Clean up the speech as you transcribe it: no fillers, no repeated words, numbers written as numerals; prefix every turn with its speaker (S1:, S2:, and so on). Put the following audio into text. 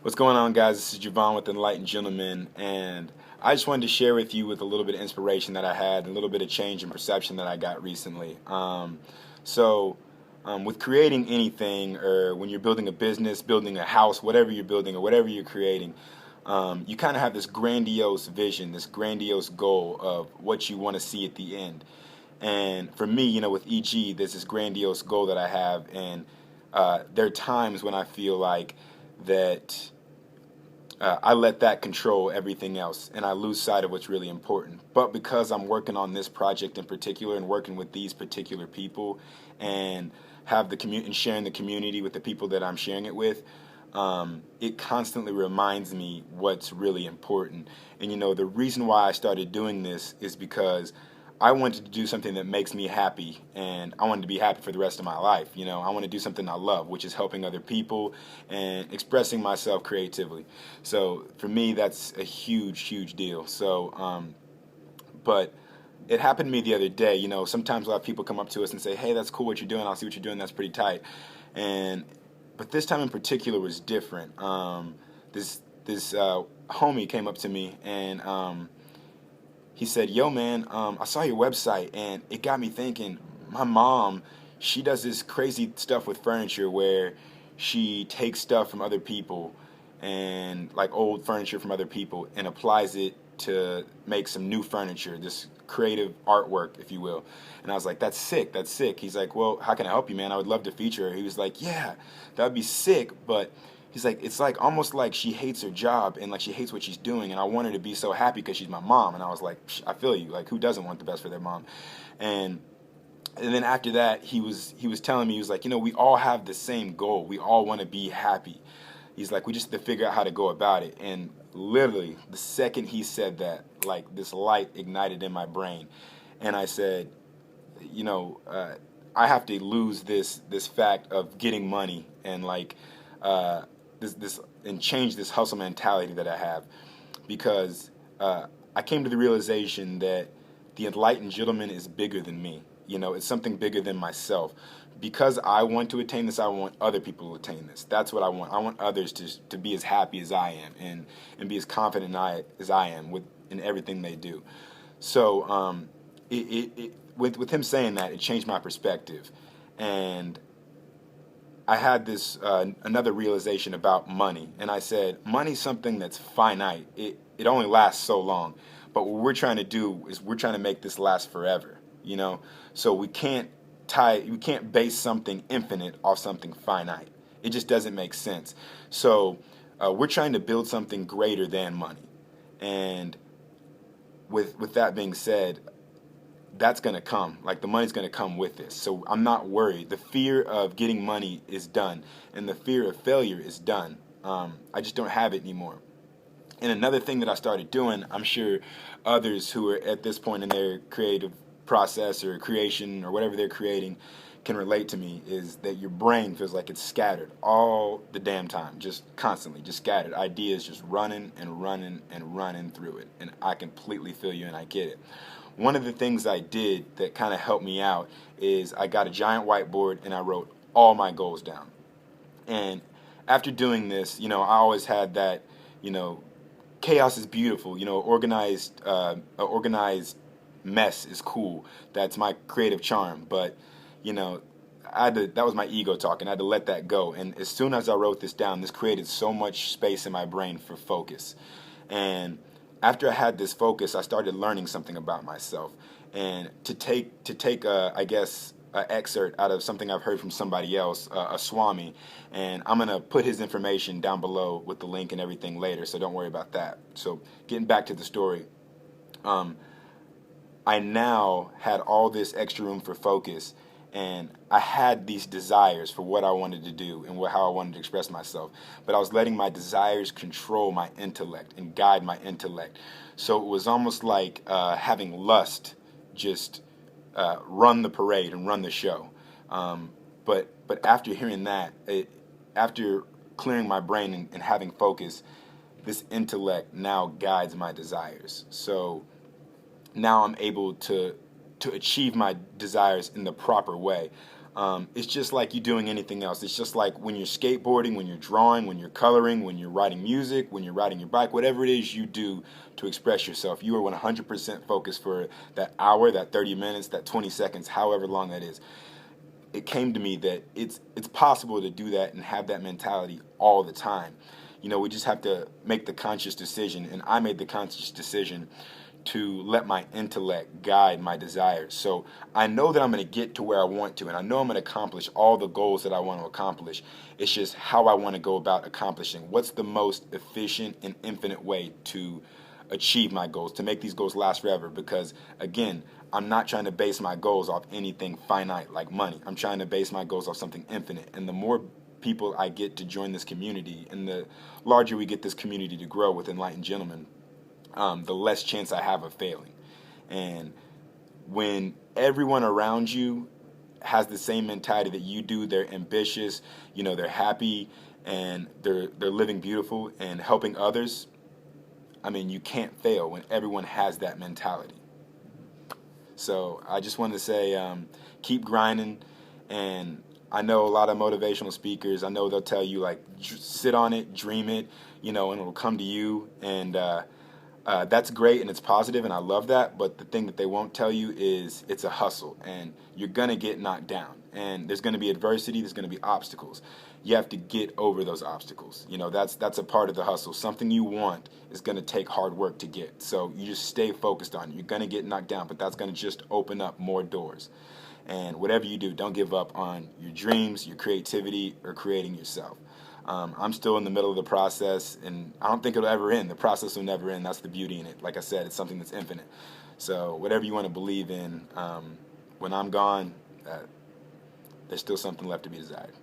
S1: What's going on, guys? This is Javon with Enlightened Gentlemen, and I just wanted to share with you with a little bit of inspiration that I had, a little bit of change in perception that I got recently. With creating anything, or when you're building a business, building a house, whatever you're building or whatever you're creating, you kind of have this grandiose vision, this grandiose goal of what you want to see at the end. And for me, with EG, there's this grandiose goal that I have, and there are times when I feel like that I let that control everything else, and I lose sight of what's really important. But because I'm working on this project in particular and working with these particular people, and have the community and sharing the community with the people that I'm sharing it with, it constantly reminds me what's really important. And the reason why I started doing this is because I wanted to do something that makes me happy, and I wanted to be happy for the rest of my life. I want to do something I love, which is helping other people and expressing myself creatively. So for me, that's a huge, huge deal. But it happened to me the other day. Sometimes a lot of people come up to us and say, "Hey, that's cool what you're doing. I'll see what you're doing. That's pretty tight." And but this time in particular was different. This homie came up to me and he said, "Yo, man, I saw your website and it got me thinking. My mom, she does this crazy stuff with furniture where she takes stuff from other people and like old furniture from other people and applies it to make some new furniture, this creative artwork, if you will." And I was like, "That's sick, that's sick." He's like, "Well, how can I help you, man? I would love to feature her." He was like, "Yeah, that would be sick, but," he's like, "it's like almost like she hates her job and like she hates what she's doing, and I want her to be so happy because she's my mom." And I was like, "I feel you. Like, who doesn't want the best for their mom?" And and then after that, he was telling me, he was like, "We all have the same goal. We all want to be happy." He's like, "We just have to figure out how to go about it." And literally, the second he said that, like this light ignited in my brain, and I said, you know, uh, I have to lose this fact of getting money and like uh, this and change this hustle mentality that I have, because I came to the realization that the enlightened gentleman is bigger than me. It's something bigger than myself. Because I want to attain this, I want other people to attain this. That's what I want. I want others to be as happy as I am, and be as confident as I am in everything they do. So with him saying that, it changed my perspective, and I had this another realization about money, and I said, money's something that's finite. It only lasts so long, but what we're trying to do is we're trying to make this last forever. So we can't base something infinite off something finite. It just doesn't make sense. So we're trying to build something greater than money, and with that being said, that's going to come. Like, the money's going to come with this. So I'm not worried. The fear of getting money is done, and the fear of failure is done. I just don't have it anymore. And another thing that I started doing, I'm sure others who are at this point in their creative process or creation or whatever they're creating can relate to me, is that your brain feels like it's scattered all the damn time, just constantly, just scattered. Ideas just running and running and running through it. And I completely feel you and I get it. One of the things I did that kind of helped me out is I got a giant whiteboard and I wrote all my goals down. And after doing this, I always had that, you know, chaos is beautiful. Organized mess is cool. That's my creative charm. But you know, that was my ego talking. I had to let that go. And as soon as I wrote this down, this created so much space in my brain for focus. And after I had this focus, I started learning something about myself. And to take I guess an excerpt out of something I've heard from somebody else, a Swami, and I'm gonna put his information down below with the link and everything later, so don't worry about that. So getting back to the story, um, I now had all this extra room for focus, and I had these desires for what I wanted to do and how I wanted to express myself. But I was letting my desires control my intellect and guide my intellect. So it was almost like having lust just run the parade and run the show. But after hearing that, after clearing my brain and having focus, this intellect now guides my desires. So now I'm able to achieve my desires in the proper way. It's just like you doing anything else. It's just like when you're skateboarding, when you're drawing, when you're coloring, when you're writing music, when you're riding your bike, whatever it is you do to express yourself. You are 100% focused for that hour, that 30 minutes, that 20 seconds, however long that is. It came to me that it's possible to do that and have that mentality all the time. We just have to make the conscious decision, and I made the conscious decision to let my intellect guide my desires. So I know that I'm going to get to where I want to, and I know I'm going to accomplish all the goals that I want to accomplish. It's just how I want to go about accomplishing. What's the most efficient and infinite way to achieve my goals, to make these goals last forever? Because again, I'm not trying to base my goals off anything finite like money. I'm trying to base my goals off something infinite. And the more people I get to join this community, and the larger we get this community to grow with Enlightened Gentlemen, the less chance I have of failing. And when everyone around you has the same mentality that you do, they're ambitious, they're happy, and they're living beautiful and helping others. I mean, you can't fail when everyone has that mentality. So I just wanted to say, keep grinding. And I know a lot of motivational speakers, I know they'll tell you, like, sit on it, dream it, and it'll come to you. And that's great and it's positive, and I love that. But the thing that they won't tell you is it's a hustle, and you're going to get knocked down. And there's going to be adversity, there's going to be obstacles. You have to get over those obstacles. That's a part of the hustle. Something you want is going to take hard work to get. So you just stay focused on it. You're going to get knocked down, but that's going to just open up more doors. And whatever you do, don't give up on your dreams, your creativity, or creating yourself. I'm still in the middle of the process, and I don't think it'll ever end. The process will never end. That's the beauty in it. Like I said, it's something that's infinite. So whatever you want to believe in, when I'm gone, there's still something left to be desired.